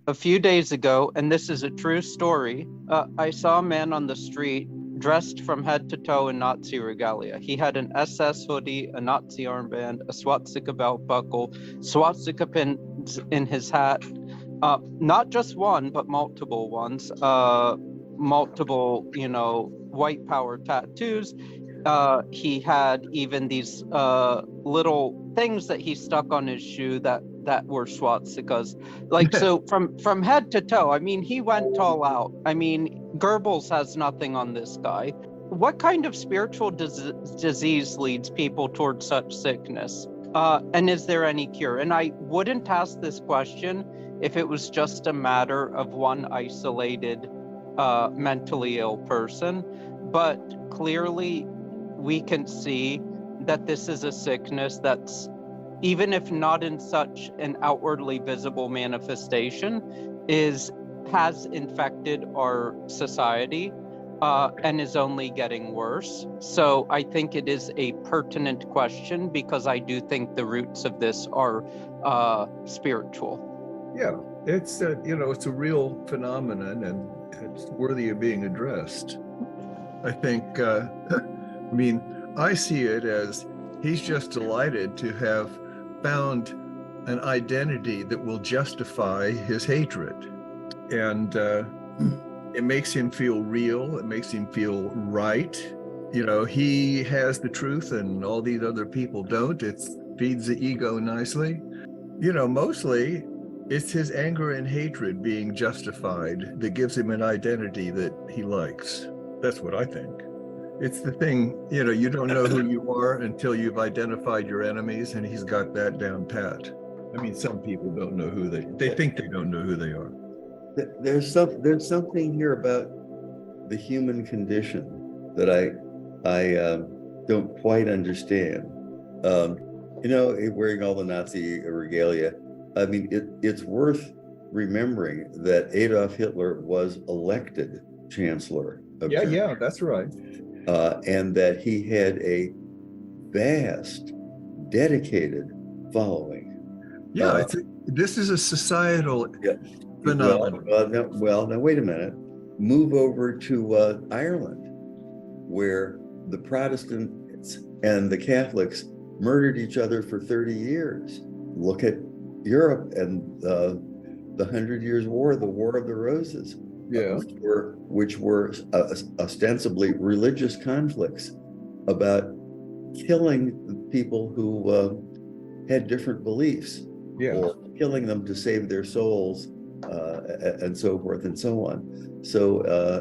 A few days ago, and this is a true story, I saw a man on the street dressed from head to toe in Nazi regalia. He had an SS hoodie, a Nazi armband, a swastika belt buckle, swastika pins in his hat, not just one, but multiple ones, multiple, white power tattoos. He had even these little things that he stuck on his shoe that were swastikas. Like, so from head to toe, I mean, he went all out. I mean, Goebbels has nothing on this guy. What kind of spiritual disease leads people towards such sickness? And is there any cure? And I wouldn't ask this question if it was just a matter of one isolated mentally ill person, but clearly we can see that this is a sickness that's, even if not in such an outwardly visible manifestation, has infected our society and is only getting worse. So I think it is a pertinent question, because I do think the roots of this are spiritual. Yeah, it's it's a real phenomenon, and it's worthy of being addressed. I think, I mean, I see it as he's just delighted to have found an identity that will justify his hatred. And it makes him feel real. It makes him feel right. He has the truth and all these other people don't. It feeds the ego nicely. Mostly it's his anger and hatred being justified that gives him an identity that he likes. That's what I think. It's the thing, you don't know who you are until you've identified your enemies, and he's got that down pat. I mean, some people don't know who they think they don't know who they are. There's something here about the human condition that I don't quite understand. Wearing all the Nazi regalia, I mean, it's worth remembering that Adolf Hitler was elected Chancellor of Germany. Yeah, that's right. And that he had a vast, dedicated following. Yeah, this is a societal phenomenon. Now wait a minute. Move over to Ireland, where the Protestants and the Catholics murdered each other for 30 years. Look at Europe and the 100 Years' War, the War of the Roses. Yeah, which were ostensibly religious conflicts about killing people who had different beliefs, or killing them to save their souls, and so forth and so on. So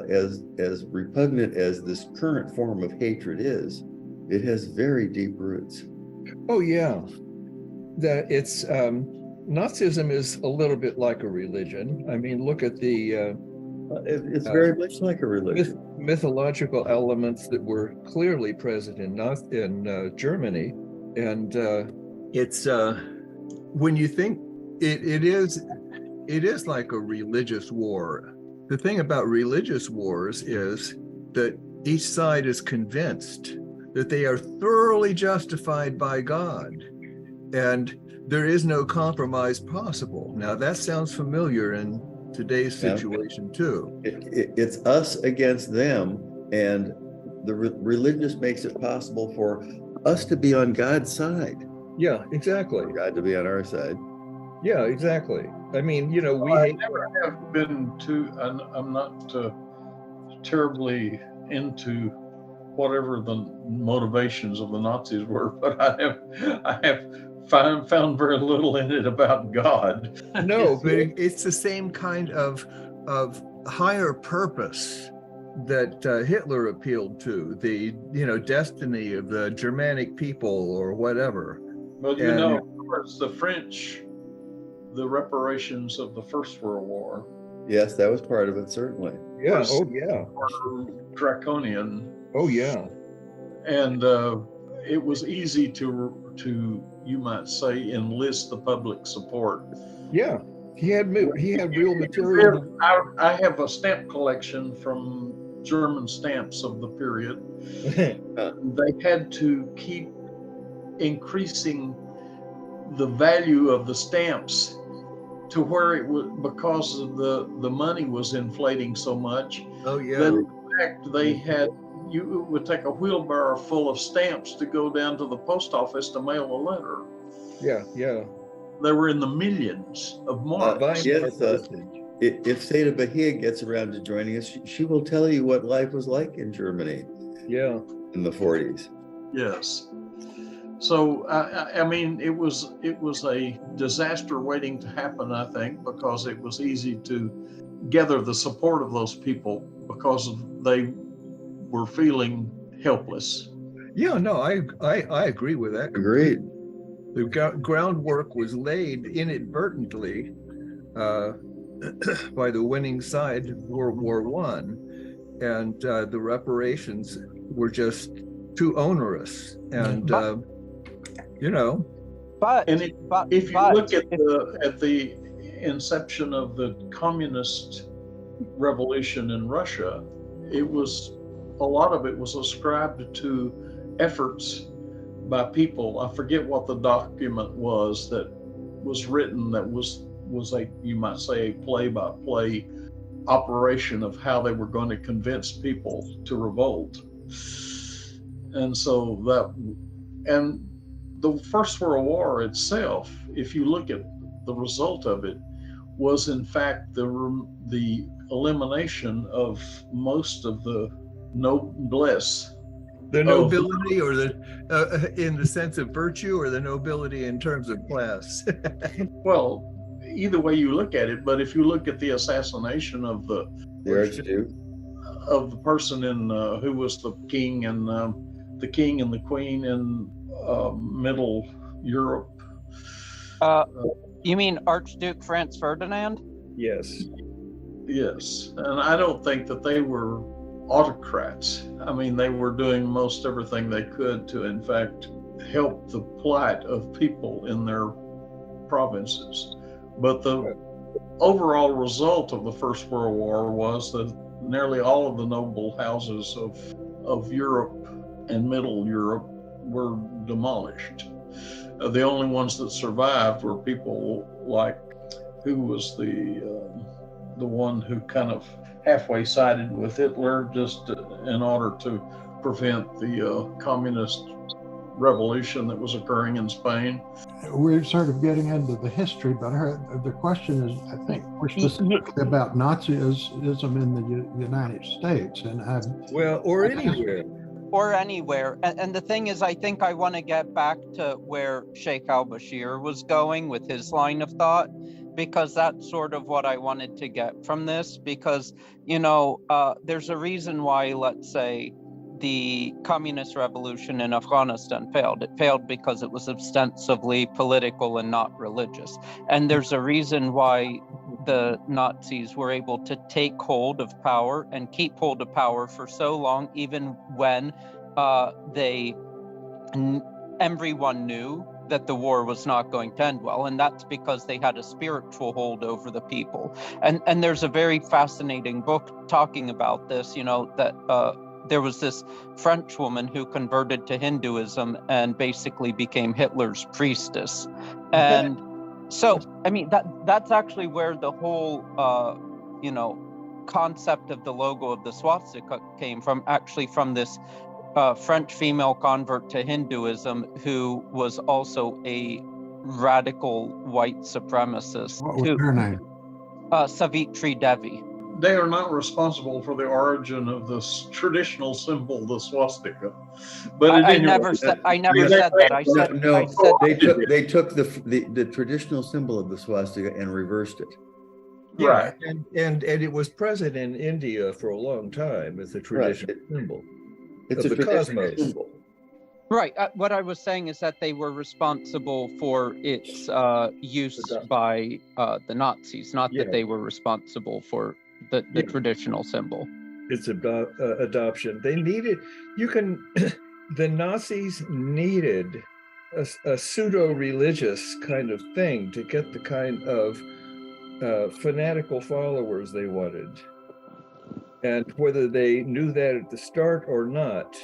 as repugnant as this current form of hatred is, it has very deep roots. Oh yeah, that it's Nazism is a little bit like a religion. I mean, look at the it's very much like a religion. Mythological elements that were clearly present in Germany, and it's when you think it is like a religious war. The thing about religious wars is that each side is convinced that they are thoroughly justified by God, and there is no compromise possible. Now that sounds familiar in today's situation too. It's us against them, and the religious makes it possible for us to be on God's side. Yeah, exactly. For God to be on our side. Yeah, exactly. I mean, we never have been and I'm not terribly into whatever the motivations of the Nazis were, but I have found very little in it about God. No, but it's the same kind of higher purpose that Hitler appealed to, the destiny of the Germanic people or whatever. Well, of course, the French, the reparations of the First World War. Yes, that was part of it, certainly. Yeah. Oh yeah. Draconian. Oh yeah. And it was easy to you might say enlist the public support. Yeah, he had real material. I have a stamp collection from German stamps of the period. They had to keep increasing the value of the stamps to where it was because of the money was inflating so much. Oh yeah. That in fact they had, you would take a wheelbarrow full of stamps to go down to the post office to mail a letter. Yeah. They were in the millions of marks. Yes, if Seda Bahia gets around to joining us, she will tell you what life was like in Germany. Yeah. In the 40s. Yes. So I mean, it was a disaster waiting to happen, I think, because it was easy to gather the support of those people because they were feeling helpless. Yeah, no, I agree with that. Agreed. The groundwork was laid inadvertently by the winning side of World War I, and the reparations were just too onerous. And you know, if you look at the inception of the communist revolution in Russia, a lot of it was ascribed to efforts by people. I forget what the document was that was written that was a, you might say, a play-by-play operation of how they were going to convince people to revolt. And so and the First World War itself, if you look at the result of it, was in fact the elimination of most of the noblesse. The nobility, or the in the sense of virtue, or the nobility in terms of class? Well, either way you look at it, but if you look at the assassination of the Archduke, of the person in who was the king and the queen in Middle Europe. You mean Archduke Franz Ferdinand? Yes. Yes, and I don't think that they were autocrats. I mean, they were doing most everything they could to, in fact, help the plight of people in their provinces. But the overall result of the First World War was that nearly all of the noble houses of Europe and Middle Europe were demolished. The only ones that survived were people like, who was the one who kind of halfway sided with Hitler just in order to prevent the communist revolution that was occurring in Spain. We're sort of getting into the history, but the question is, I think, we're specifically about Nazism in the United States, and or anywhere. Or anywhere. And the thing is, I think I want to get back to where Sheikh al-Bashir was going with his line of thought, because that's sort of what I wanted to get from this, because, you know, there's a reason why, let's say, the communist revolution in Afghanistan failed. It failed because it was ostensibly political and not religious. And there's a reason why the Nazis were able to take hold of power and keep hold of power for so long, even when everyone knew that the war was not going to end well. And that's because they had a spiritual hold over the people. And there's a very fascinating book talking about this, you know, that there was this French woman who converted to Hinduism and basically became Hitler's priestess. And so, I mean, that's actually where the whole, you know, concept of the logo of the swastika came from, actually from this French female convert to Hinduism who was also a radical white supremacist. What was her name? Savitri Devi. They are not responsible for the origin of this traditional symbol, the swastika. But I never said that. I said no. They took the traditional symbol of the swastika and reversed it. Yeah, right. And it was present in India for a long time as a traditional symbol. It's a traditional symbol. Right. What I was saying is that they were responsible for its use by the Nazis, not that they were responsible for the traditional symbol. It's adoption. They needed, the Nazis needed a pseudo-religious kind of thing to get the kind of fanatical followers they wanted. And whether they knew that at the start or not,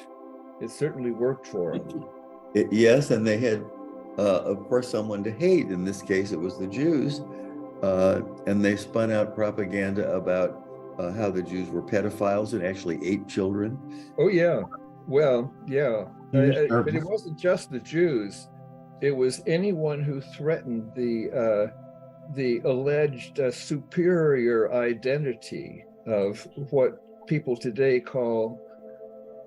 it certainly worked for them. Yes, and they had, of course, someone to hate. In this case, it was the Jews. and they spun out propaganda about how the Jews were pedophiles and actually ate children. Oh yeah, well, yeah, but it wasn't just the Jews; it was anyone who threatened the alleged superior identity of what people today call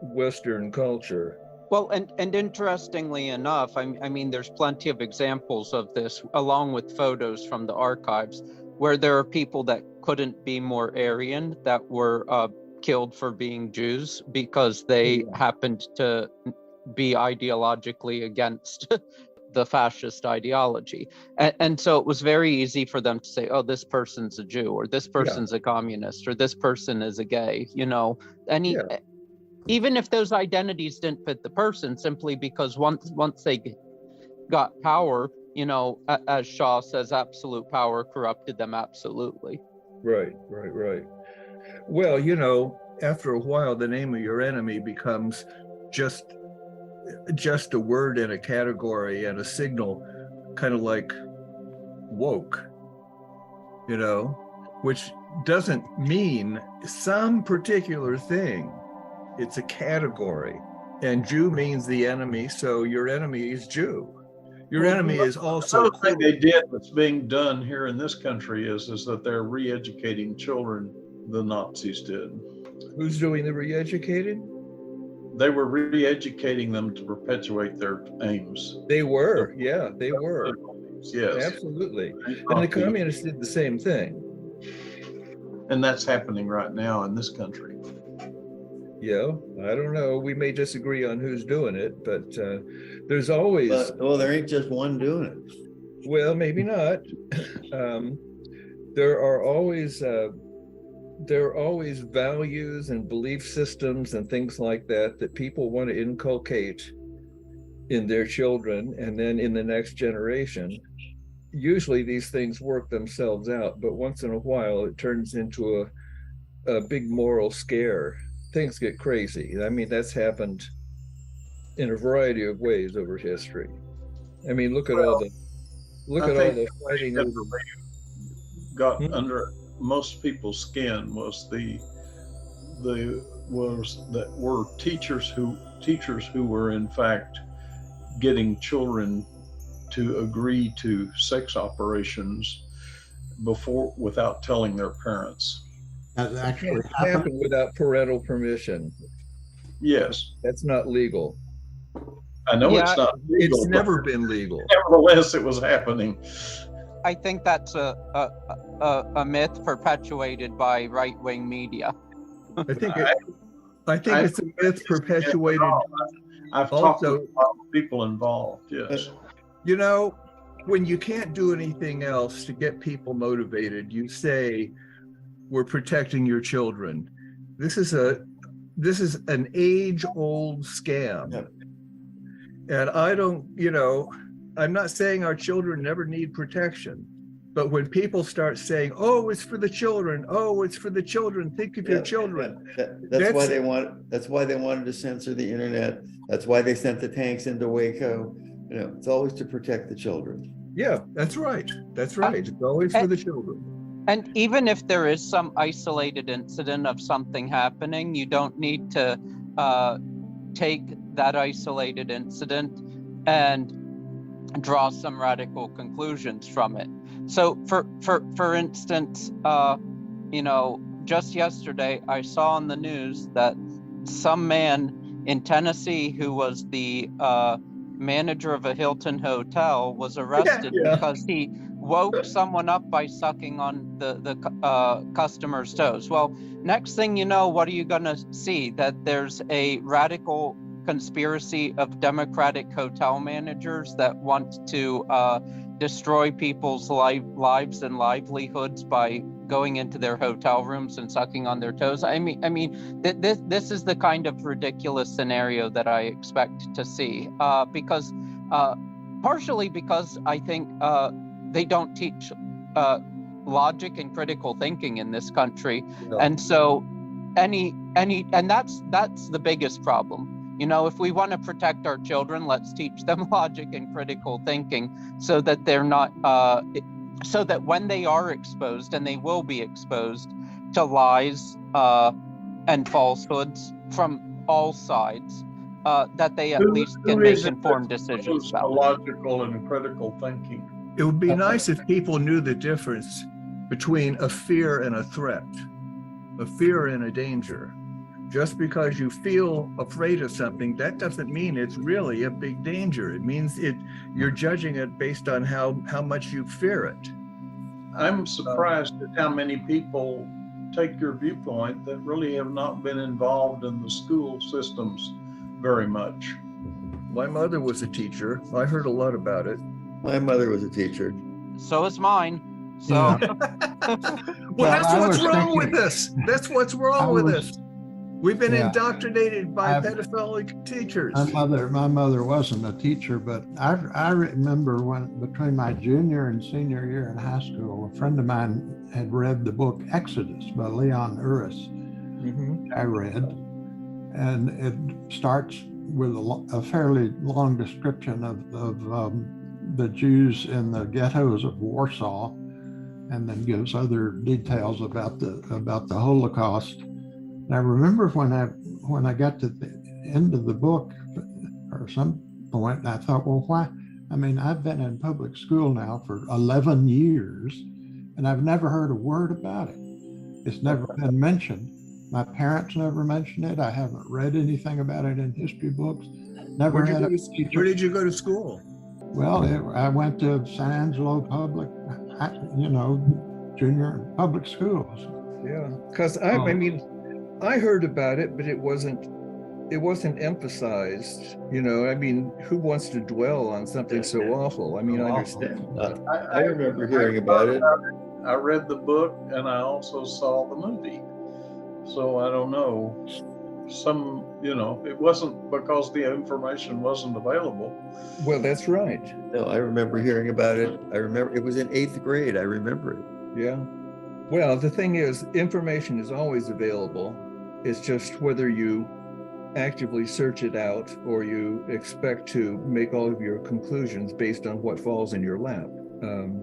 Western culture. Well, and interestingly enough, I mean, there's plenty of examples of this, along with photos from the archives, where there are people that couldn't be more Aryan that were killed for being Jews because they happened to be ideologically against the fascist ideology. And so it was very easy for them to say, oh, this person's a Jew, or this person's a communist, or this person is a gay, even if those identities didn't fit the person, simply because once they got power, as Shaw says, absolute power corrupted them absolutely. Right. Well, after a while, the name of your enemy becomes just a word in a category and a signal, kind of like woke, which doesn't mean some particular thing. It's a category, and Jew means the enemy, so your enemy is Jew. Your enemy is also. Another thing they did that's being done here in this country is that they're re-educating children. The Nazis did. Who's doing the re-educating? They were re-educating them to perpetuate their aims. They were. Yes, absolutely. And the communists did the same thing. And that's happening right now in this country. Yeah, I don't know. We may disagree on who's doing it, but there's always. Well, there ain't just one doing it. Well, maybe not. There are always values and belief systems and things like that people want to inculcate in their children, and then in the next generation. Usually these things work themselves out, but once in a while it turns into a big moral scare. Things get crazy. I mean, that's happened in a variety of ways over history. I mean, look at all the fighting over. Got under most people's skin was that were teachers who were in fact getting children to agree to sex operations without telling their parents. That actually happened without parental permission. Yes. That's not legal. I know it's not legal. It's never been legal. Nevertheless, it was happening. I think that's a myth perpetuated by right-wing media. I think it's a myth perpetuated. I've talked to a lot of people involved, yes. When you can't do anything else to get people motivated, you say, we're protecting your children. This is an age-old scam. Yep. And I don't, I'm not saying our children never need protection, but when people start saying, oh, it's for the children, think of your children. That's why they wanted to censor the internet. That's why they sent the tanks into Waco. It's always to protect the children. Yeah, that's right. It's always for the children. And even if there is some isolated incident of something happening, you don't need to take that isolated incident and draw some radical conclusions from it. So for instance, just yesterday I saw on the news that some man in Tennessee who was the manager of a Hilton hotel was arrested because he woke someone up by sucking on the customer's toes. Well, next thing you know, what are you going to see? That there's a radical conspiracy of democratic hotel managers that want to destroy people's lives and livelihoods by going into their hotel rooms and sucking on their toes. I mean, this is the kind of ridiculous scenario that I expect to see, partially because I think they don't teach logic and critical thinking in this country, and so and that's the biggest problem. If we want to protect our children, let's teach them logic and critical thinking so that they're not so that when they are exposed, and they will be exposed to lies and falsehoods from all sides, that they at least can make informed decisions about it. Logical and critical thinking. It would be nice if people knew the difference between a fear and a threat, a fear and a danger. Just because you feel afraid of something, that doesn't mean it's really a big danger. It means you're judging it based on how much you fear it. I'm surprised at how many people take your viewpoint that really have not been involved in the school systems very much. My mother was a teacher. I heard a lot about it. My mother was a teacher. So is mine. So, well, that's what's wrong with this. That's what's wrong with this. We've been indoctrinated by pedophilic teachers. My mother wasn't a teacher, but I remember when between my junior and senior year in high school, a friend of mine had read the book Exodus by Leon Uris. I read, and it starts with a fairly long description of the Jews in the ghettos of Warsaw, and then gives other details about the Holocaust. And I remember when I got to the end of the book, or some point, I thought, well, why? I mean, I've been in public school now for 11 years, and I've never heard a word about it. It's never been mentioned. My parents never mentioned it. I haven't read anything about it in history books. Never had a teacher. Where did you go to school? Well, I went to San Angelo Public, junior public schools. Yeah, because I mean, I heard about it, but it wasn't emphasized. I mean, who wants to dwell on something so awful? I mean, I understand. I remember hearing about it. I read the book and I also saw the movie. So I don't know. It wasn't because the information wasn't available. Well, that's right. No, I remember hearing about it. I remember it was in 8th grade. I remember it. Yeah. Well, the thing is, information is always available. It's just whether you actively search it out or you expect to make all of your conclusions based on what falls in your lap. And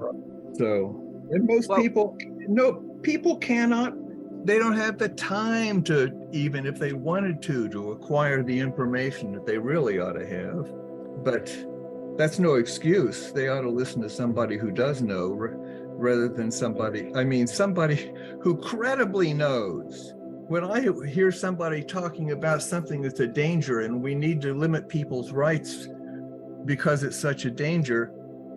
most people cannot. They don't have the time to, even if they wanted to acquire the information that they really ought to have. But that's no excuse. They ought to listen to somebody who does know rather than somebody who credibly knows. When I hear somebody talking about something that's a danger and we need to limit people's rights because it's such a danger,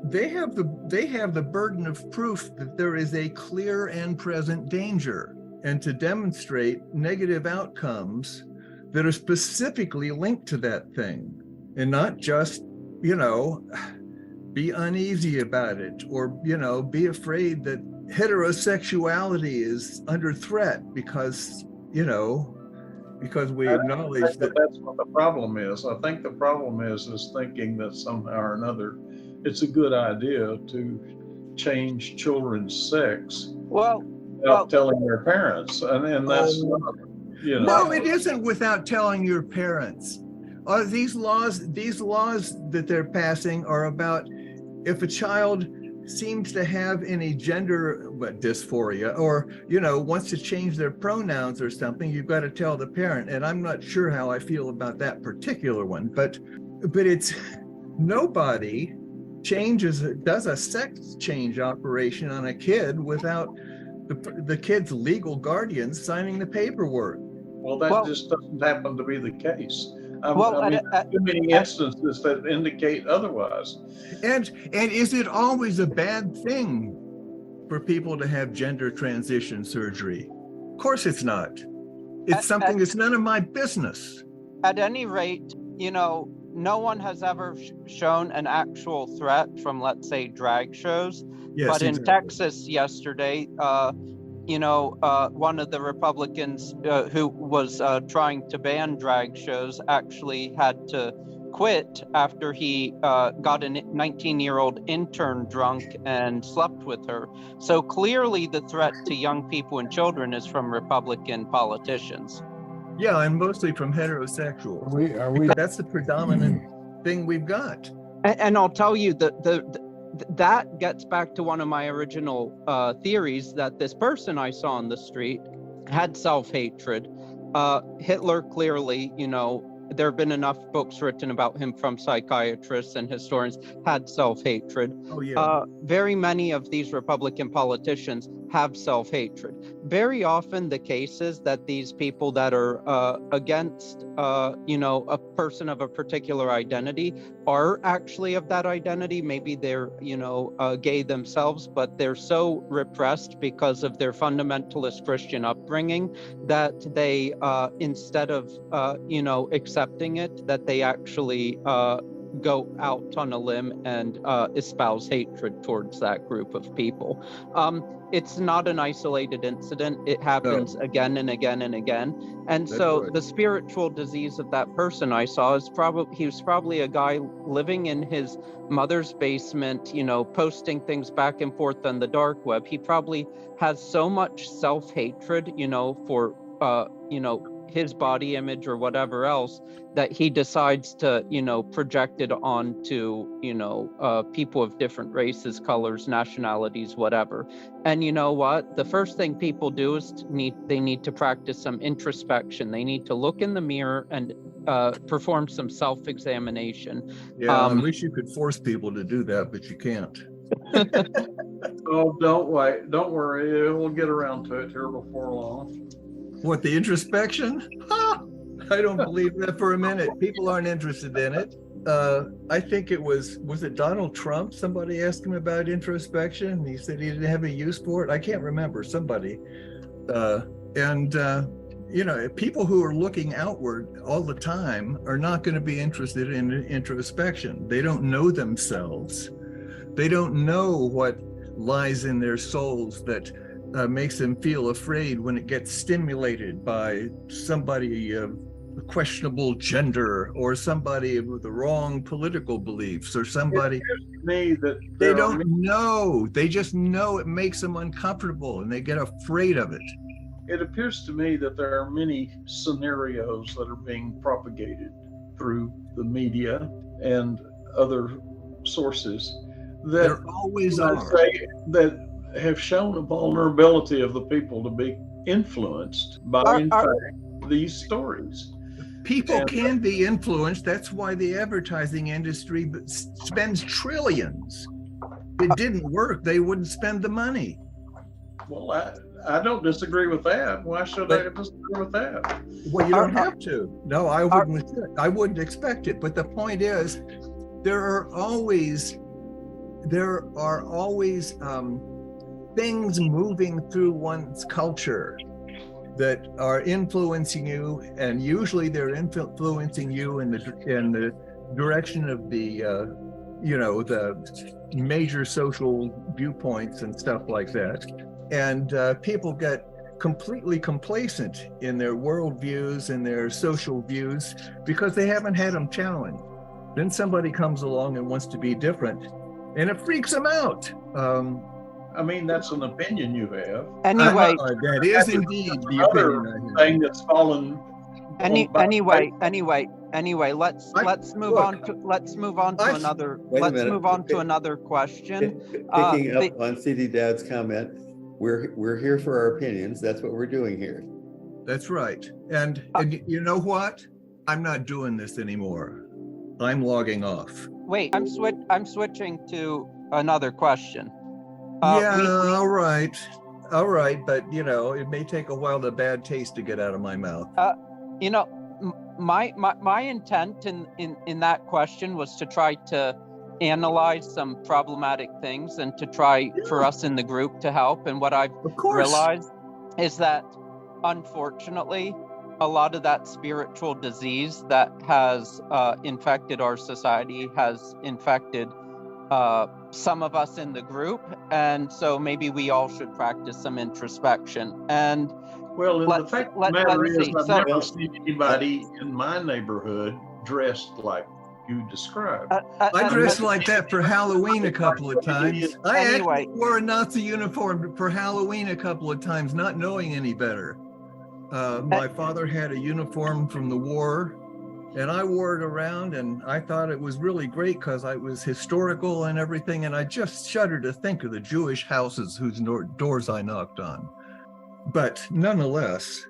they have the burden of proof that there is a clear and present danger, and to demonstrate negative outcomes that are specifically linked to that thing, and not just, be uneasy about it or, be afraid that heterosexuality is under threat because we acknowledge that. That's what the problem is. I think the problem is thinking that somehow or another it's a good idea to change children's sex without telling their parents. And that's, No, it isn't without telling your parents. These laws that they're passing are about if a child seems to have any gender dysphoria or, wants to change their pronouns or something, you've got to tell the parent. And I'm not sure how I feel about that particular one, but it's nobody does a sex change operation on a kid without the kid's legal guardians signing the paperwork. Well, that just doesn't happen to be the case. Too many instances that indicate otherwise. And is it always a bad thing for people to have gender transition surgery? Of course it's not. It's something that's none of my business. At any rate, no one has ever shown an actual threat from, let's say, drag shows. Yes, but in Texas yesterday, one of the Republicans who was trying to ban drag shows actually had to quit after he got a 19-year-old intern drunk and slept with her. So clearly the threat to young people and children is from Republican politicians. Yeah, and mostly from heterosexuals. Are we? That's the predominant thing we've got. And I'll tell you that that gets back to one of my original theories, that this person I saw on the street had self-hatred. Hitler clearly, there have been enough books written about him from psychiatrists and historians, had self-hatred. Oh, yeah. Very many of these Republican politicians have self-hatred. Very often the case is that these people that are against, a person of a particular identity are actually of that identity. Maybe they're, gay themselves, but they're so repressed because of their fundamentalist Christian upbringing that they, instead of, accepting it, that they actually go out on a limb and espouse hatred towards that group of people. It's not an isolated incident. It happens again and again and again. And so the spiritual disease of that person I saw he was probably a guy living in his mother's basement, posting things back and forth on the dark web. He probably has so much self-hatred, for, his body image or whatever else, that he decides to, project it onto, people of different races, colors, nationalities, whatever. And you know what? The first thing people do is they need to practice some introspection. They need to look in the mirror and perform some self-examination. Yeah, I wish you could force people to do that, but you can't. Oh, don't worry. We'll get around to it here before long. What, the introspection? Ha! I don't believe that for a minute. People aren't interested in it. I think it was it Donald Trump? Somebody asked him about introspection, and he said he didn't have a use for it. I can't remember, somebody. People who are looking outward all the time are not going to be interested in introspection. They don't know themselves. They don't know what lies in their souls that makes them feel afraid when it gets stimulated by somebody of questionable gender or somebody with the wrong political beliefs or somebody. It appears to me that they don't know. They just know it makes them uncomfortable and they get afraid of it. It appears to me that there are many scenarios that are being propagated through the media and other sources that there always are. That have shown a vulnerability of the people to be influenced by, in fact, these stories. People can be influenced. That's why the advertising industry spends trillions. If it didn't work, they wouldn't spend the money. Well, I don't disagree with that. Why should I disagree with that? Well, you don't have to. No, I wouldn't expect it. But the point is, there are always things moving through one's culture that are influencing you, and usually they're influencing you in the direction of the the major social viewpoints and stuff like that. And people get completely complacent in their worldviews and their social views because they haven't had them challenged. Then somebody comes along and wants to be different, and it freaks them out. I mean, that's an opinion you have. Anyway, that is indeed the opinion I have. Thing that's fallen. Anyway, let's move on to another question. Picking up on CD Dad's comment, we're here for our opinions. That's what we're doing here. That's right. And you know what? I'm not doing this anymore. I'm logging off. Wait, I'm switching to another question. All right, but it may take a while the bad taste to get out of my mouth. My intent in that question was to try to analyze some problematic things and to try for us in the group to help. And what I've realized is that, unfortunately, a lot of that spiritual disease that has infected our society has infected some of us in the group, and so maybe we all should practice some introspection. And the fact of the matter is, I've never seen anybody in my neighborhood dressed like you described. I dressed like that for Halloween a couple of times. I actually wore a Nazi uniform for Halloween a couple of times, not knowing any better. My father had a uniform from the war. And I wore it around, and I thought it was really great because I was historical and everything. And I just shudder to think of the Jewish houses whose doors I knocked on. But nonetheless,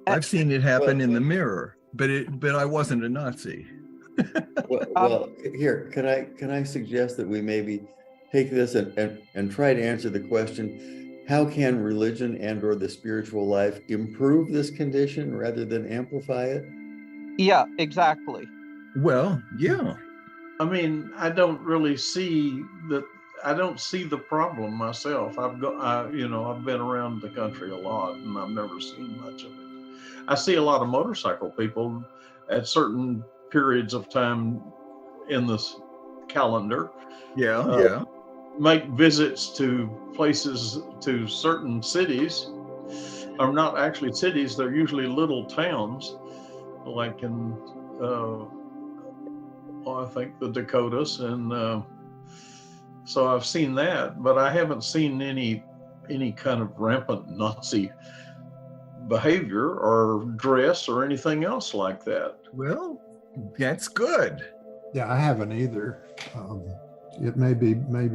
I've seen it happen in the mirror, but I wasn't a Nazi. Well, here, can I suggest that we maybe take this and try to answer the question, how can religion and or the spiritual life improve this condition rather than amplify it? Yeah, exactly. Well, yeah. I mean, I don't really see that. I don't see the problem myself. I've been around the country a lot, and I've never seen much of it. I see a lot of motorcycle people at certain periods of time in this calendar. Yeah. Make visits to places, to certain cities, or not actually cities. They're usually little towns, like in I think the Dakotas, and so I've seen that, but I haven't seen any kind of rampant Nazi behavior or dress or anything else like that. Well, that's good. Yeah, I haven't either. It maybe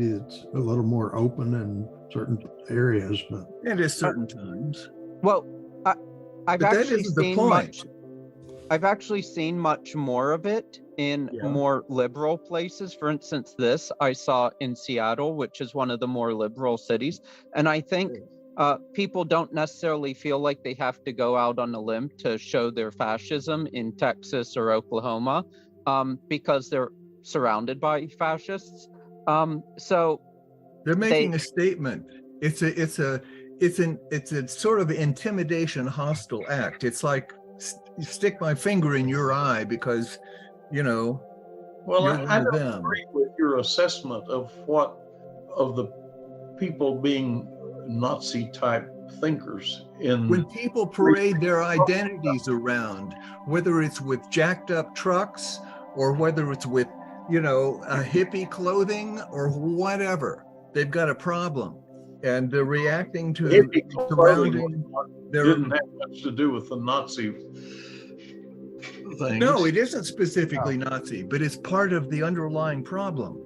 it's a little more open in certain areas, but and at certain times. Well, I've actually seen much more of it in more liberal places. For instance, I saw in Seattle, which is one of the more liberal cities. And I think people don't necessarily feel like they have to go out on a limb to show their fascism in Texas or Oklahoma, because they're surrounded by fascists. So they're making a statement. It's a sort of intimidation, hostile act. It's like, stick my finger in your eye because, well, I don't agree with your assessment of the people being Nazi type thinkers. When people parade their identities around, whether it's with jacked up trucks or whether it's with, hippie clothing or whatever, they've got a problem. And they're reacting to surrounding. Didn't have much to do with the Nazi things. No, it isn't specifically Nazi, but it's part of the underlying problem.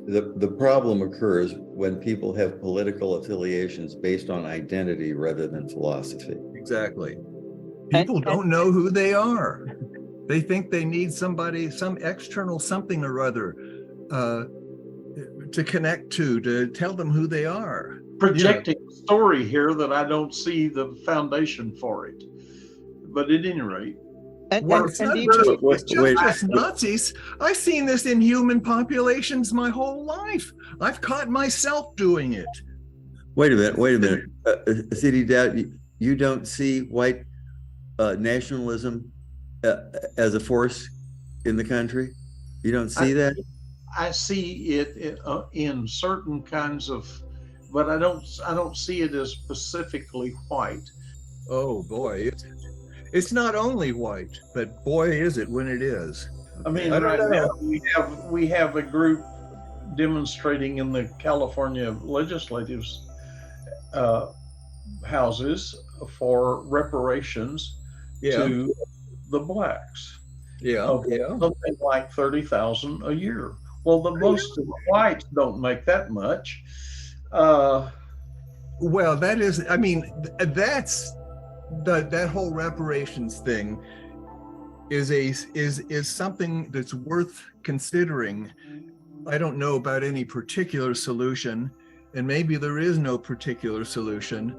The problem occurs when people have political affiliations based on identity rather than philosophy. Exactly. People don't know who they are. They think they need somebody, some external something or other to connect to tell them who they are. Projecting a story here that I don't see the foundation for it. But at any rate. It's not just Nazis. I've seen this in human populations my whole life. I've caught myself doing it. Wait a minute. C.D. Doubt, you don't see white nationalism as a force in the country? You don't see that? I see it in certain kinds of, but I don't see it as specifically white. Oh boy, it's not only white, but boy is it when it is. I mean, right now we have a group demonstrating in the California legislative houses for reparations to the blacks. Something like $30,000 a year. Well, most of the whites don't make that much. Well, that is, I mean, that's that whole reparations thing is something that's worth considering. I don't know about any particular solution, and maybe there is no particular solution,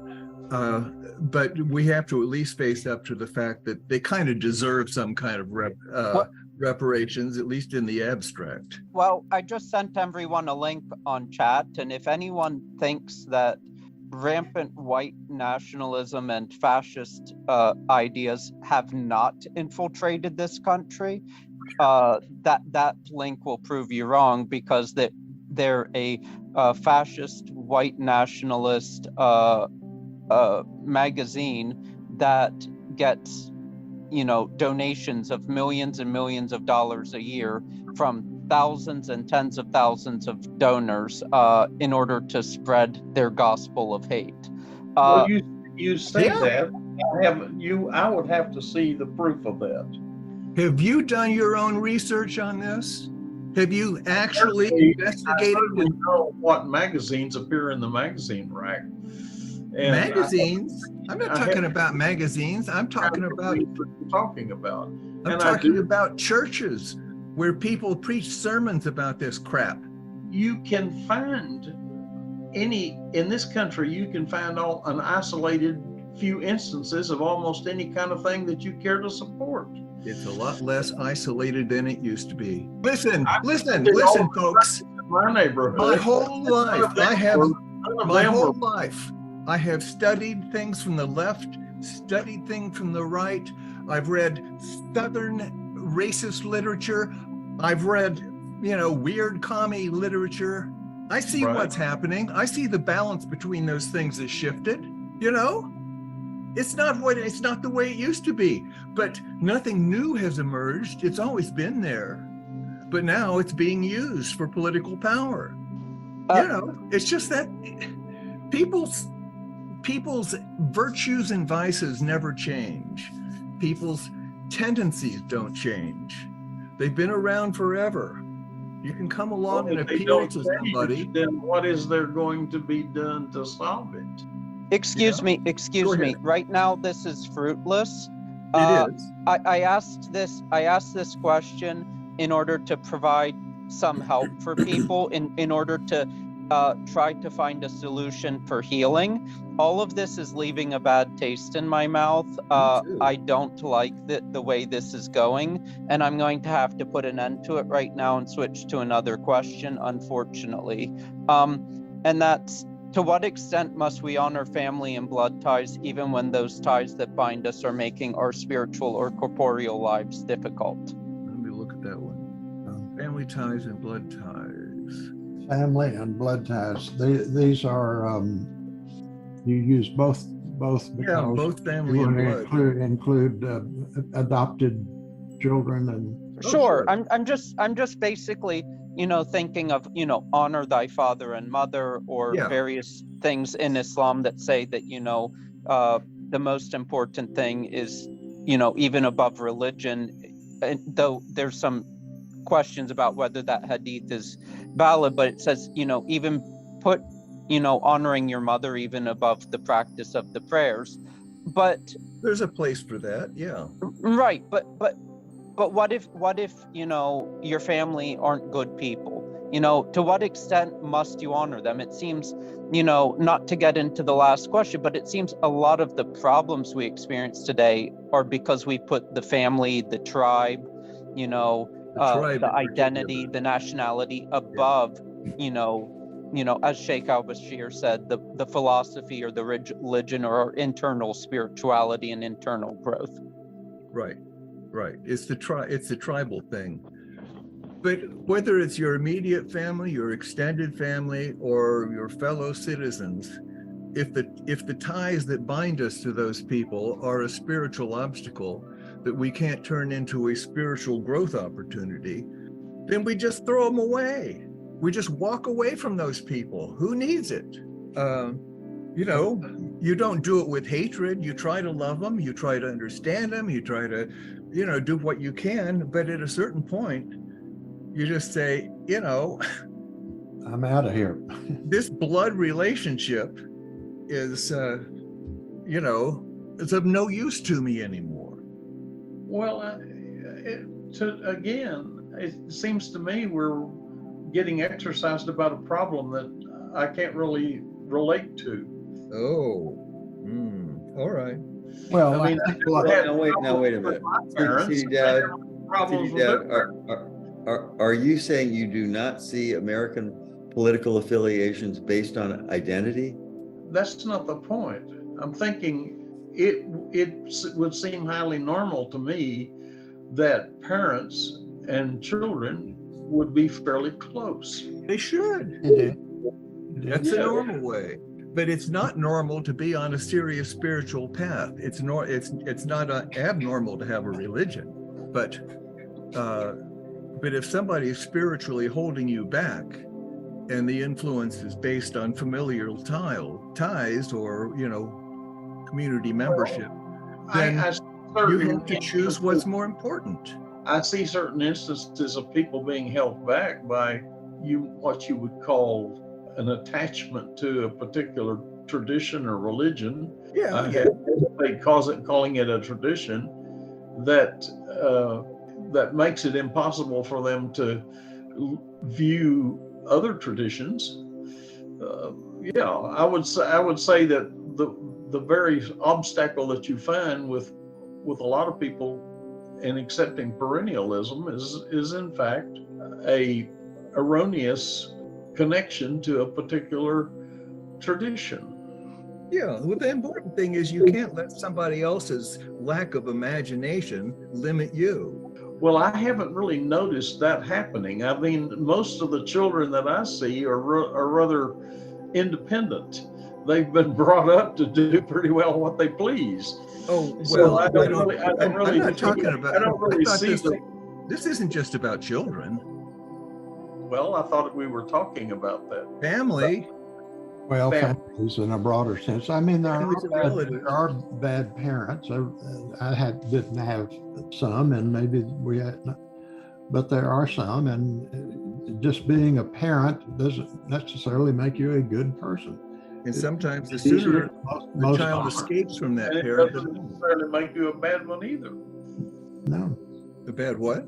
but we have to at least face up to the fact that they kind of deserve some kind of reparations, at least in the abstract. Well, I just sent everyone a link on chat, and if anyone thinks that rampant white nationalism and fascist ideas have not infiltrated this country, that link will prove you wrong, because they're a fascist white nationalist magazine that gets donations of millions and millions of dollars a year from thousands and tens of thousands of donors in order to spread their gospel of hate. You say that. I would have to see the proof of that. Have you done your own research on this? Have you actually investigated? I know what magazines appear in the magazine rack. And magazines? I'm not talking about magazines. I'm talking about churches where people preach sermons about this crap. You can find in this country, you can find an isolated few instances of almost any kind of thing that you care to support. It's a lot less isolated than it used to be. Listen, folks. My neighborhood. My whole life, I have studied things from the left, studied things from the right. I've read Southern racist literature. I've read, weird commie literature. I see what's happening. I see the balance between those things has shifted, It's not the way it used to be, but nothing new has emerged. It's always been there, but now it's being used for political power. It's just that people's virtues and vices never change. People's tendencies don't change. They've been around forever. You can come along and appeal to somebody. Then what is there going to be done to solve it? Excuse me. Right now, this is fruitless. It is. I asked this question in order to provide some help for people, in order to try to find a solution for healing. All of this is leaving a bad taste in my mouth. I don't like the way this is going, and I'm going to have to put an end to it right now and switch to another question, unfortunately. And that's, to what extent must we honor family and blood ties, even when those ties that bind us are making our spiritual or corporeal lives difficult? Let me look at that one. Family ties and blood ties. Family and blood ties. These are, you use both because both family and blood. Include adopted children and. Sure. I'm just basically, thinking of, honor thy father and mother, or various things in Islam that say that, the most important thing is, even above religion, and though there's some questions about whether that hadith is valid, but it says, even put, honoring your mother even above the practice of the prayers. But there's a place for that. Yeah. Right. But what if, your family aren't good people? To what extent must you honor them? It seems, not to get into the last question, but it seems a lot of the problems we experience today are because we put the family, the tribe, the identity, the nationality above, as Sheikh Al-Bashir said, the philosophy or the religion or our internal spirituality and internal growth. Right. It's the tribal thing. But whether it's your immediate family, your extended family, or your fellow citizens, if the ties that bind us to those people are a spiritual obstacle that we can't turn into a spiritual growth opportunity, then we just throw them away. We just walk away from those people. Who needs it? You don't do it with hatred. You try to love them. You try to understand them. You try to, do what you can. But at a certain point, you just say, I'm out of here. This blood relationship is, it's of no use to me anymore. Well, it seems to me we're getting exercised about a problem that I can't really relate to. Oh, all right. Well, wait a minute. Are you saying you do not see American political affiliations based on identity? That's not the point. I'm thinking it would seem highly normal to me that parents and children would be fairly close. They should. That's a normal way. But it's not normal to be on a serious spiritual path. It's not abnormal to have a religion. But if somebody is spiritually holding you back, and the influence is based on familial ties or community membership, then you have to choose what's more important. I see certain instances of people being held back by what you would call an attachment to a particular tradition or religion. Yeah, Calling it a tradition that makes it impossible for them to view other traditions. I would say that the very obstacle that you find with a lot of people in accepting perennialism is in fact a erroneous connection to a particular tradition. Yeah, well, the important thing is you can't let somebody else's lack of imagination limit you. Well, I haven't really noticed that happening. I mean, most of the children that I see are rather independent. They've been brought up to do pretty well what they please. Oh, well, so I'm not talking about. I don't really see this isn't just about children. Well, I thought we were talking about that. Family. Well, families in a broader sense. I mean, there are bad parents. I didn't have some, and maybe we had, but there are some, and just being a parent doesn't necessarily make you a good person. And sometimes the sooner the child escapes from that parent, it doesn't necessarily make you a bad one either. No. A bad what?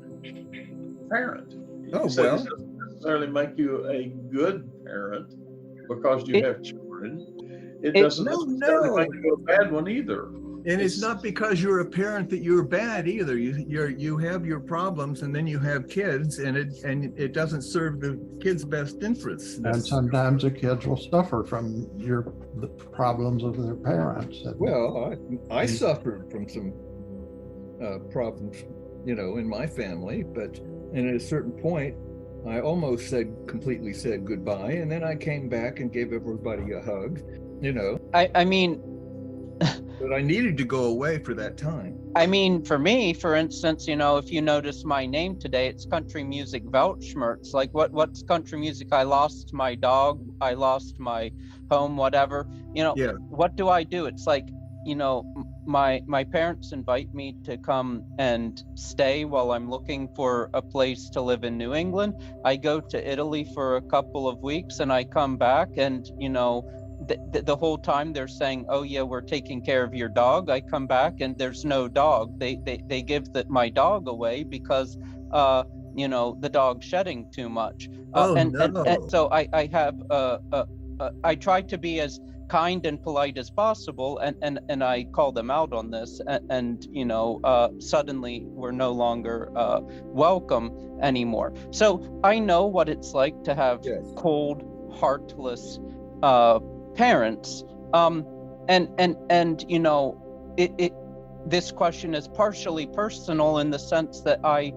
Parent. Oh, So well. it doesn't necessarily make you a good parent because you have children. It doesn't necessarily make you a bad one either. And it's not because you're a parent that you're bad either. You have your problems, and then you have kids, and it doesn't serve the kids' best interests. And sometimes the kids will suffer from the problems of their parents. Well, I suffered from some problems, in my family, and at a certain point, I almost completely said goodbye, and then I came back and gave everybody a hug, I mean, but I needed to go away for that time. I mean, for me, for instance, if you notice my name today, it's country music Weltschmerz. Like, what's country music? I lost my dog, I lost my home, whatever. What do I do? It's like, my parents invite me to come and stay while I'm looking for a place to live in New England. I go to Italy for a couple of weeks, and I come back, and the whole time they're saying, oh yeah, we're taking care of your dog. I come back and there's no dog. They give my dog away because the dog's shedding too much. And so I have I try to be as kind and polite as possible, and I call them out on this, and suddenly we're no longer welcome anymore. So I know what it's like to have cold, heartless parents, this question is partially personal in the sense that I,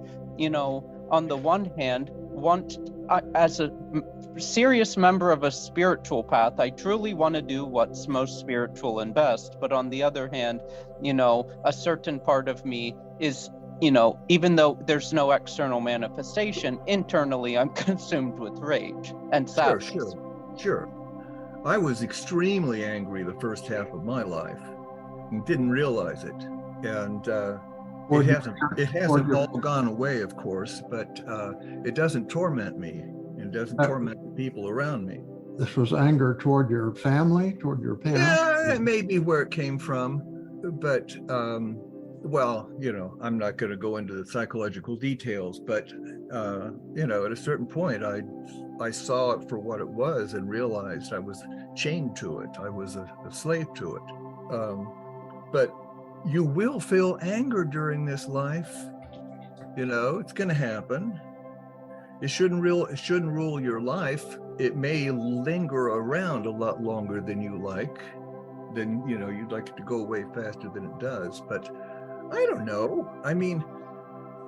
on the one hand, as a serious member of a spiritual path, I truly want to do what's most spiritual and best. But on the other hand, a certain part of me is, even though there's no external manifestation, internally I'm consumed with rage and sadness. Sure. I was extremely angry the first half of my life and didn't realize it. And it hasn't all gone away, of course, but it doesn't torment me. It doesn't torment the people around me. This was anger toward your family, toward your parents? Yeah, that may be where it came from. But, I'm not going to go into the psychological details, but, at a certain point, I saw it for what it was and realized I was chained to it. I was a slave to it. But you will feel anger during this life. It's going to happen. It shouldn't rule your life. It may linger around a lot longer than you like. Then, you'd like it to go away faster than it does. But I don't know. I mean,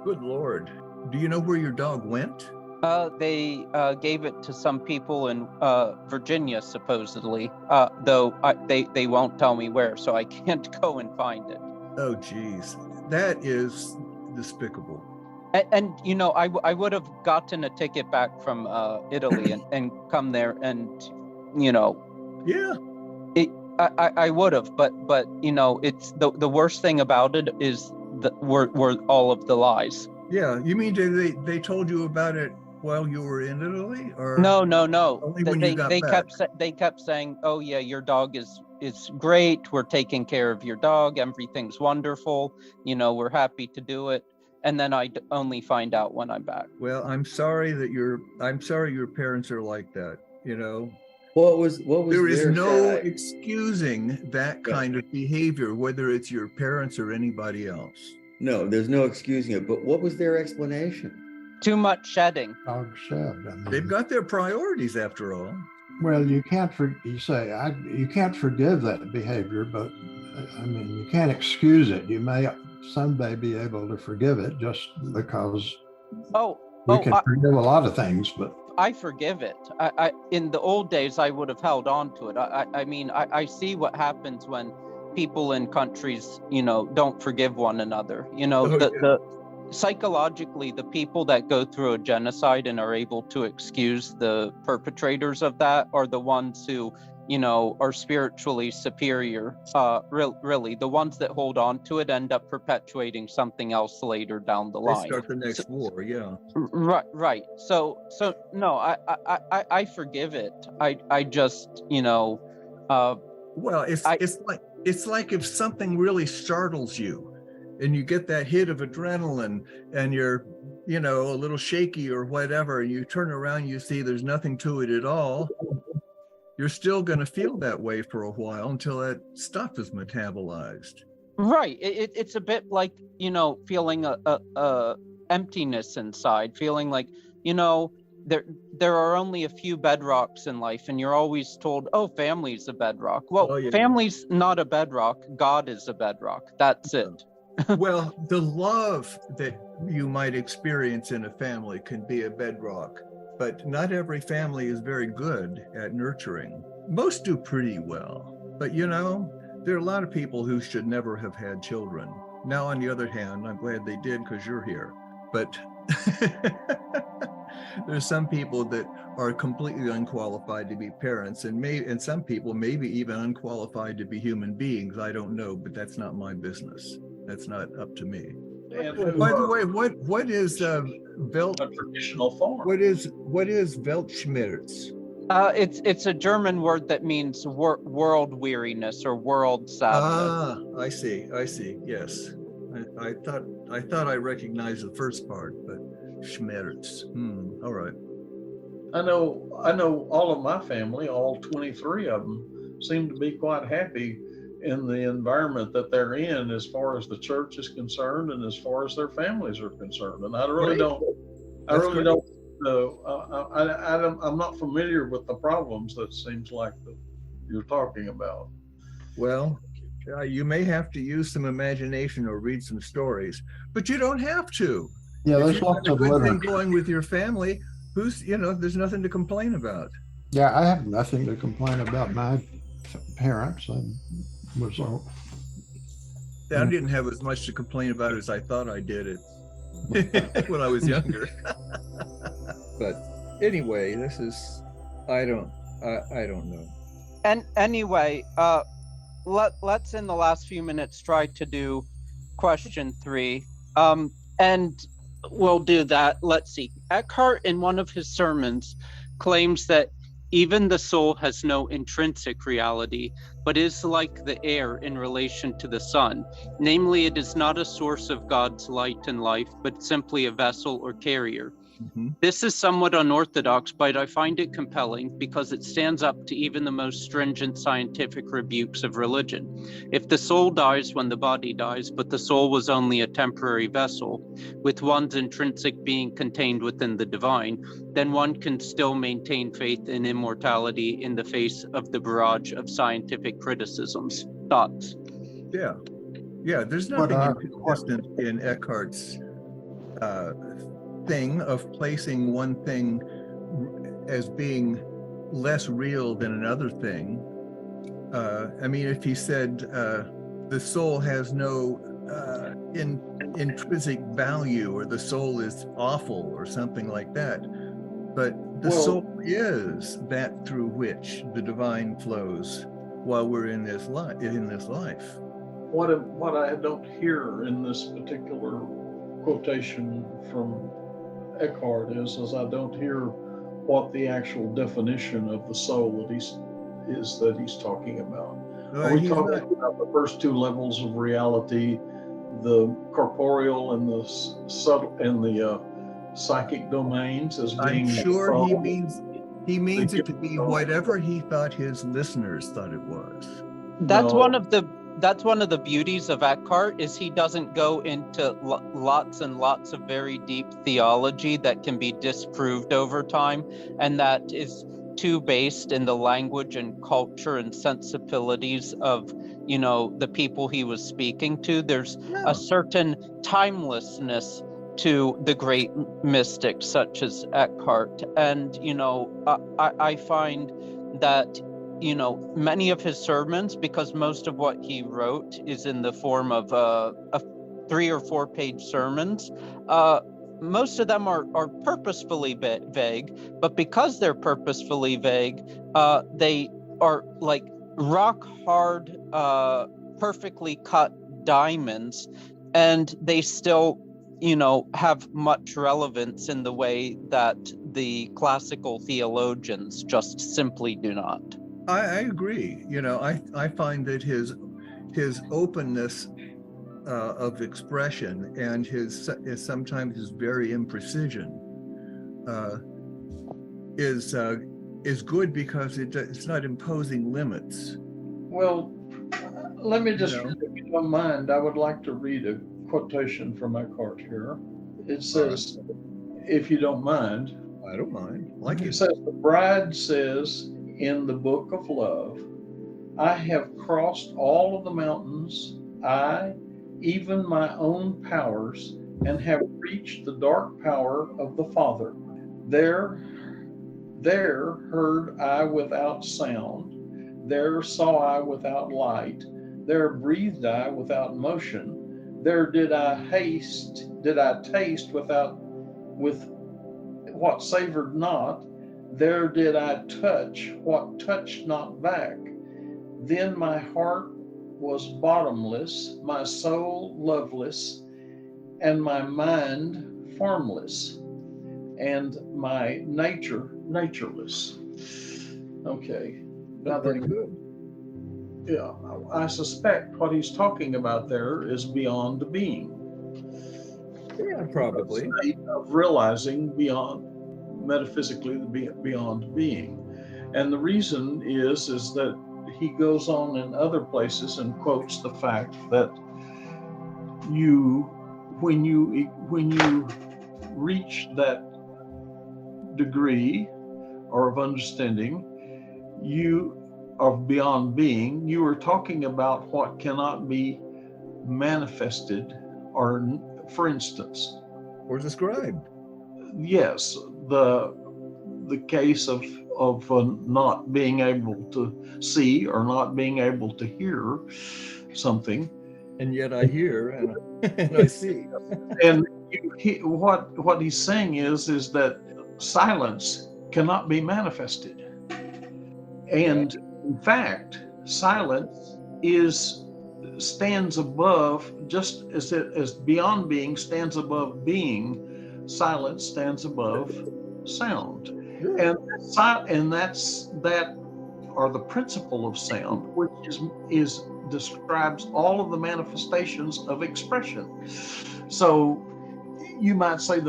good Lord. Do you know where your dog went? They gave it to some people in Virginia, supposedly, though they won't tell me where, so I can't go and find it. Oh, geez. That is despicable. And I would have gotten a ticket back from Italy and come there and, Yeah. I would have, but it's the worst thing about it is were all of the lies. Yeah, you mean they told you about it while you were in Italy, or No. only when you got back? They kept saying, "Oh yeah, your dog is great. We're taking care of your dog. Everything's wonderful. You know, we're happy to do it." And then I only find out when I'm back. Well, I'm sorry your parents are like that. You know, What was there is their no side? excusing that kind of behavior, whether it's your parents or anybody else. No, there's no excusing it. But what was their explanation? Too much shedding. Dog shed. I mean, They've got their priorities, after all. well, you can't you can't forgive that behavior, but I mean, you can't excuse it. You may someday be able to forgive it, just because we can forgive a lot of things, but I forgive it. I in the old days, I would have held on to it. I mean, I see what happens when people in countries, you know, don't forgive one another. You know, the psychologically, the people that go through a genocide and are able to excuse the perpetrators of that are the ones who, you know, are spiritually superior. Really, the ones that hold on to it end up perpetuating something else later down the line. They start the next war, yeah. Right. So no, I forgive it. I just, you know, well, it's like if something really startles you and you get that hit of adrenaline and you're, you know, a little shaky or whatever, and you turn around, you see there's nothing to it at all. You're still going to feel that way for a while until that stuff is metabolized. Right. It's a bit like, you know, feeling a emptiness inside, feeling like, you know, there are only a few bedrocks in life, and you're always told, oh, family's a bedrock. Well, family's not a bedrock. God is a bedrock. That's it. Well, the love that you might experience in a family can be a bedrock, but not every family is very good at nurturing. Most do pretty well, but you know, there are a lot of people who should never have had children. Now, on the other hand, I'm glad they did because you're here. But there's some people that are completely unqualified to be parents, and some people maybe even unqualified to be human beings. I don't know, but that's not my business. That's not up to me. And by the way, what is a traditional form? What is Weltschmerz? It's a German word that means world weariness or world sadness. Ah, I see. Yes, I thought I recognized the first part, but Schmerz. All right. I know all of my family, all 23 of them, seem to be quite happy in the environment that they're in, as far as the church is concerned and as far as their families are concerned. And I really don't know. I'm not familiar with the problems that seems like you're talking about. Well, you may have to use some imagination or read some stories, but you don't have to. Yeah, there's lots of good thing going with your family. There's nothing to complain about. Yeah, I have nothing to complain about my parents. I didn't have as much to complain about as I thought I did it when I was younger. But anyway, this is I don't know. And anyway, let's in the last few minutes try to do question 3. And we'll do that. Let's see. Eckhart, in one of his sermons, claims that even the soul has no intrinsic reality, but is like the air in relation to the sun. Namely, it is not a source of God's light and life, but simply a vessel or carrier. Mm-hmm. This is somewhat unorthodox, but I find it compelling because it stands up to even the most stringent scientific rebukes of religion. If the soul dies when the body dies, but the soul was only a temporary vessel, with one's intrinsic being contained within the divine, then one can still maintain faith in immortality in the face of the barrage of scientific criticisms. Thoughts? Yeah. There's nothing inconsistent in Eckhart's thing of placing one thing as being less real than another thing. I mean, if he said the soul has no intrinsic value, or the soul is awful, or something like that, but the soul is that through which the divine flows while we're in this life. What I don't hear in this particular quotation from Eckhart is I don't hear what the actual definition of the soul that he's talking about. Are we talking about the first two levels of reality, the corporeal and the subtle and the psychic domains as being? I'm sure he means it to be whatever he thought his listeners thought it was. That's one of the beauties of Eckhart, is he doesn't go into lots and lots of very deep theology that can be disproved over time, and that is too based in the language and culture and sensibilities of, the people he was speaking to. There's a certain timelessness to the great mystics such as Eckhart. And, I find that, many of his sermons, because most of what he wrote is in the form of 3 or 4 page sermons, most of them are purposefully vague, but because they're purposefully vague, they are like rock hard, perfectly cut diamonds, and they still have much relevance in the way that the classical theologians just simply do not. I agree. I find that his openness of expression and his sometimes his very imprecision is good because it's not imposing limits. Well, let me just, if you don't mind, I would like to read a quotation from Eckhart here. It says, if you don't mind. I don't mind. It says, the bride says in the book of love, I have crossed all of the mountains, even my own powers, and have reached the dark power of the Father. There heard I without sound, there saw I without light, there breathed I without motion, there did I taste with what savored not, there did I touch what touched not back. Then my heart was bottomless, my soul loveless, and my mind formless, and my nature natureless. Okay. That's pretty good. Yeah, I suspect what he's talking about there is beyond being. Yeah, probably. A state of realizing metaphysically beyond being. And the reason is that he goes on in other places and quotes the fact that when you reach that degree or of understanding, of beyond being, you are talking about what cannot be manifested, or, for instance, or described. Yes, the case of not being able to see or not being able to hear something, and yet I hear and I see. And what he's saying is that silence cannot be manifested, and in fact, silence stands above, just as beyond being stands above being. Silence stands above sound, and that are the principle of sound, which describes all of the manifestations of expression. So you might say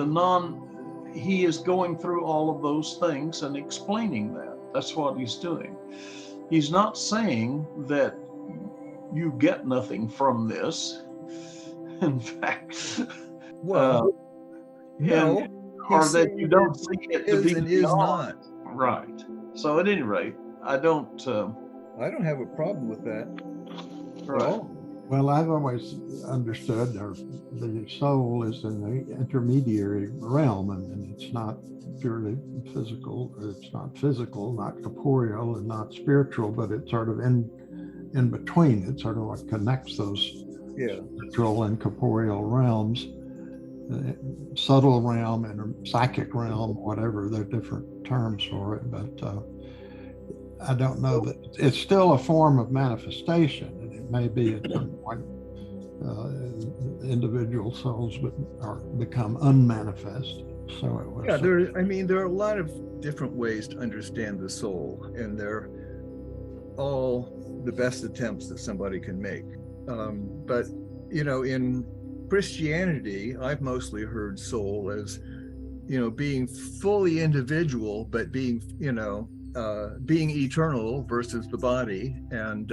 he is going through all of those things and explaining that. That's what he's doing. He's not saying that you get nothing from this. In fact, or that you don't see it to be and is not. Right. So at any rate, I don't have a problem with that. Right. Well, I've always understood the soul is in the intermediary realm, and it's not purely physical, or it's not physical, not corporeal, and not spiritual, but it's sort of in between. It's sort of what connects those spiritual and corporeal realms, subtle realm and psychic realm, whatever, they're different terms for it, but I don't know that it's still a form of manifestation, and it may be at some point individual souls become unmanifest. So it was. Yeah, there are a lot of different ways to understand the soul, and they're all the best attempts that somebody can make. But in Christianity, I've mostly heard soul as being fully individual, but being being eternal versus the body, and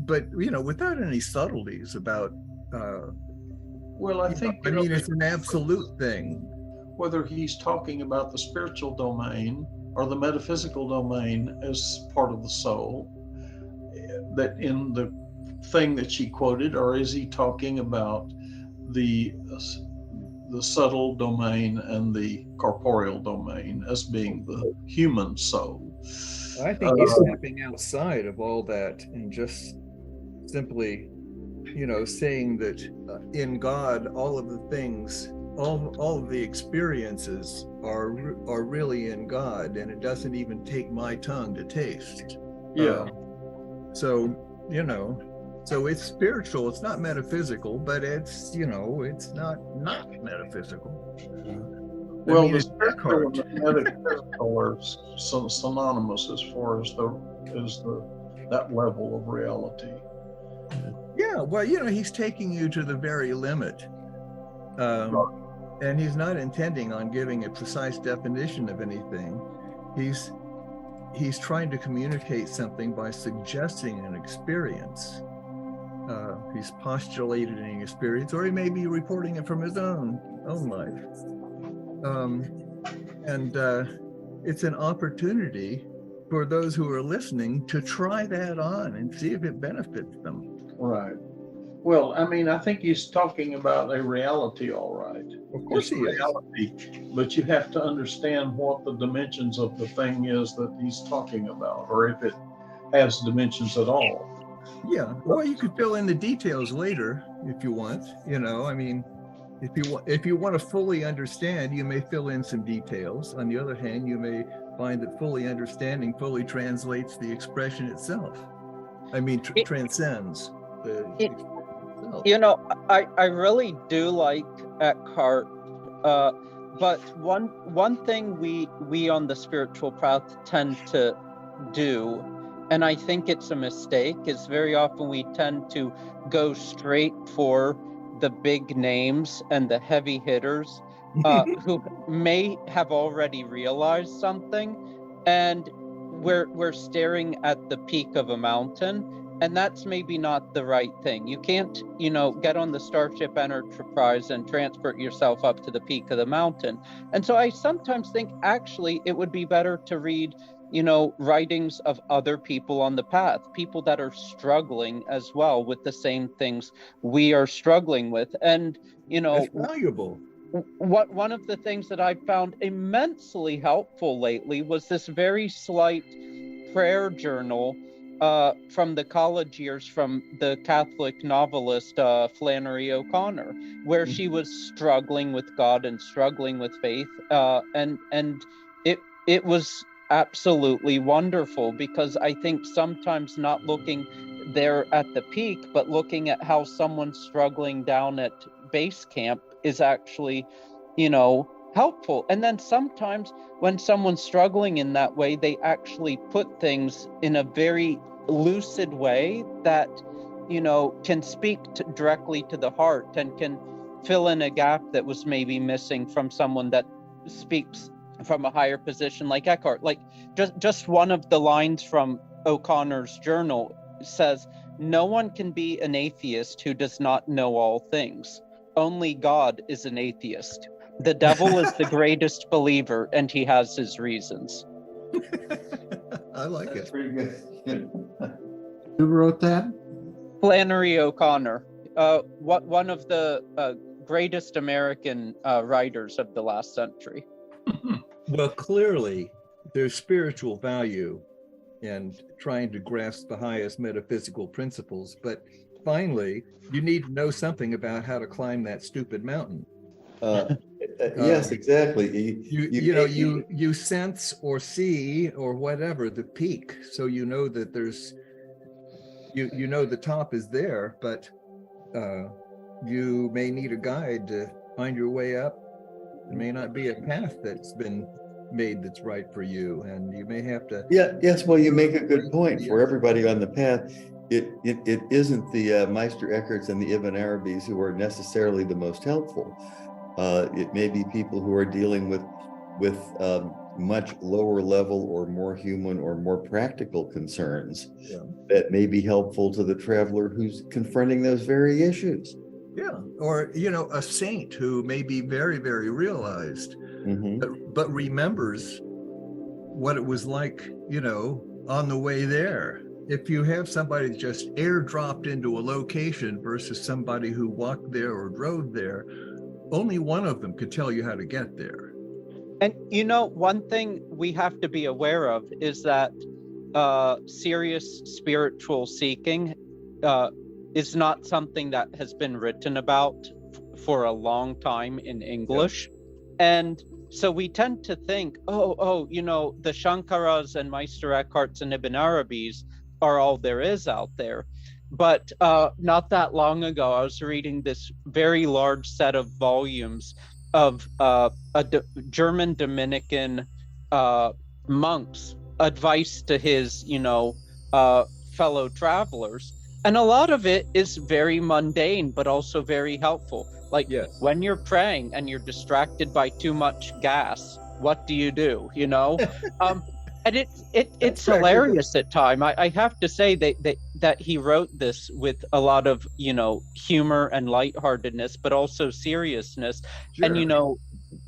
but without any subtleties about. Well, I think it's an absolute thing. Whether he's talking about the spiritual domain or the metaphysical domain as part of the soul, that in the thing that she quoted, or is he talking about the subtle domain and the corporeal domain as being the human soul? I think he's stepping outside of all that and just simply saying that in God, all of the things, all of the experiences are really in God, and it doesn't even take my tongue to taste. Yeah. So it's spiritual. It's not metaphysical, but it's it's not metaphysical. Well, the spiritual and the metaphysical are synonymous as far as that level of reality. Yeah, well, he's taking you to the very limit, and he's not intending on giving a precise definition of anything. He's trying to communicate something by suggesting an experience. He's postulated an experience, or he may be reporting it from his own life, and it's an opportunity for those who are listening to try that on and see if it benefits them. Right. Well, I think he's talking about a reality, all right. Of course he is. Reality, but you have to understand what the dimensions of the thing is that he's talking about, or if it has dimensions at all. Yeah. Well, you could fill in the details later if you want. If you want to fully understand, you may fill in some details. On the other hand, you may find that fully understanding fully translates the expression itself. Transcends the expression itself. I really do like Eckhart, but one thing we on the spiritual path tend to do, and I think it's a mistake, is very often we tend to go straight for the big names and the heavy hitters who may have already realized something, and we're staring at the peak of a mountain, and that's maybe not the right thing. You can't, get on the Starship Enterprise and transport yourself up to the peak of the mountain. And so I sometimes think actually it would be better to read, writings of other people on the path, people that are struggling as well with the same things we are struggling with. And, that's valuable. One of the things that I found immensely helpful lately was this very slight prayer journal from the college years from the Catholic novelist Flannery O'Connor, where she was struggling with God and struggling with faith, and it was absolutely wonderful, because I think sometimes not looking there at the peak, but looking at how someone's struggling down at base camp is actually, helpful. And then sometimes when someone's struggling in that way, they actually put things in a very lucid way that, can speak directly to the heart and can fill in a gap that was maybe missing from someone that speaks from a higher position like Eckhart. Like just one of the lines from O'Connor's journal says, "No one can be an atheist who does not know all things. Only God is an atheist. The devil is the greatest believer, and he has his reasons." I like That's it. pretty good. Who wrote that? Flannery O'Connor, one of the greatest American writers of the last century. Well, clearly there's spiritual value in trying to grasp the highest metaphysical principles, but finally you need to know something about how to climb that stupid mountain. Yes, exactly. You sense or see or whatever the peak, so that there's the top is there, but You may need a guide to find your way up. It may not be a path that's been made that's right for you, and you may have to. Yes, well, you make a good point. For everybody on the path, it isn't the Meister Eckharts and the Ibn Arabis who are necessarily the most helpful. It may be people who are dealing with much lower level or more human or more practical concerns that may be helpful to the traveler who's confronting those very issues. Yeah, or a saint who may be very, very realized, but remembers what it was like, on the way there. If you have somebody just airdropped into a location versus somebody who walked there or drove there, only one of them could tell you how to get there. And one thing we have to be aware of is that serious spiritual seeking is not something that has been written about for a long time in English. And so we tend to think, the Shankaras and Meister Eckharts and Ibn Arabis are all there is out there. But not that long ago, I was reading this very large set of volumes of German Dominican monk's advice to his, fellow travelers. And a lot of it is very mundane, but also very helpful. Like when you're praying and you're distracted by too much gas, what do? And it's hilarious at time. I have to say that he wrote this with a lot of, humor and lightheartedness, but also seriousness. Sure. And,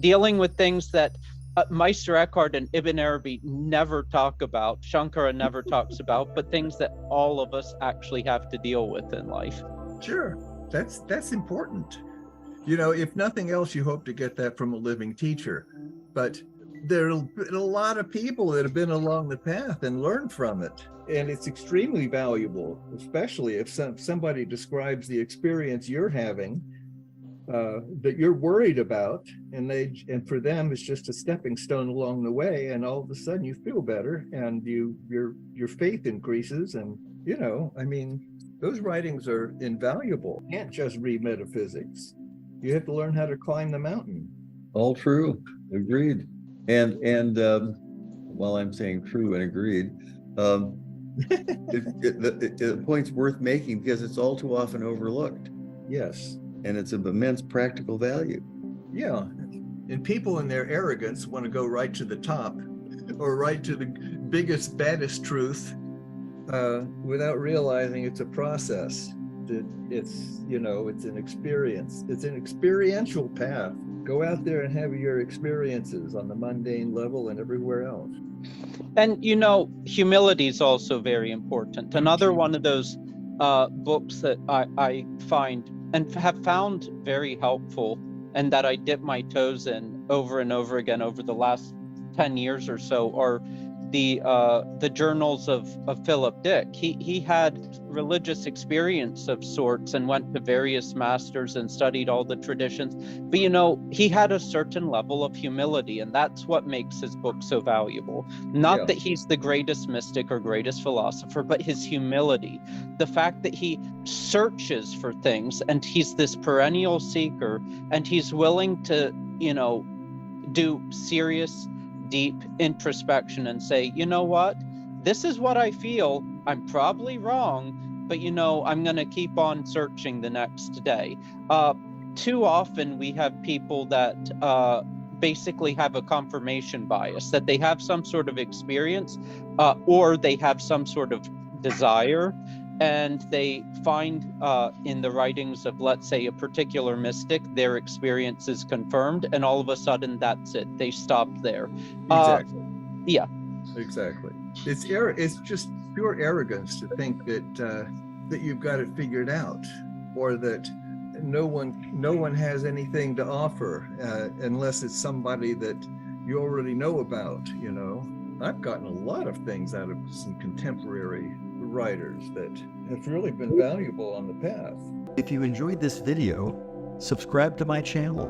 dealing with things that Meister Eckhart and Ibn Arabi never talk about, Shankara never talks about, but things that all of us actually have to deal with in life. Sure, that's important. If nothing else, you hope to get that from a living teacher. But there are a lot of people that have been along the path and learned from it. And it's extremely valuable, especially if somebody describes the experience you're having that you're worried about, and for them it's just a stepping stone along the way, and all of a sudden you feel better and your faith increases. And those writings are invaluable. You can't just read metaphysics. You have to learn how to climb the mountain. All true. Agreed. And while I'm saying true and agreed, the point's worth making because it's all too often overlooked. Yes. And it's of immense practical value. Yeah. And people in their arrogance want to go right to the top or right to the biggest, baddest truth without realizing it's a process. It's an experience. It's an experiential path. Go out there and have your experiences on the mundane level and everywhere else. And, humility is also very important. Another one of those books that I find and have found very helpful, and that I dip my toes in over and over again over the last 10 years or so, are the journals of Philip Dick. He had religious experience of sorts and went to various masters and studied all the traditions. But he had a certain level of humility, and that's what makes his book so valuable. Not that he's the greatest mystic or greatest philosopher, but his humility. The fact that he searches for things, and he's this perennial seeker, and he's willing to, do serious, deep introspection and say, what, this is what I feel. I'm probably wrong, but I'm going to keep on searching the next day. Too often we have people that basically have a confirmation bias, that they have some sort of experience or they have some sort of desire, and they find in the writings of, let's say, a particular mystic, their experience is confirmed, and all of a sudden that's it. They stopped there. Exactly. Yeah. Exactly. It's just pure arrogance to think that you've got it figured out, or that no one has anything to offer unless it's somebody that you already know about. I've gotten a lot of things out of some contemporary writers that have really been valuable on the path. If you enjoyed this video, subscribe to my channel.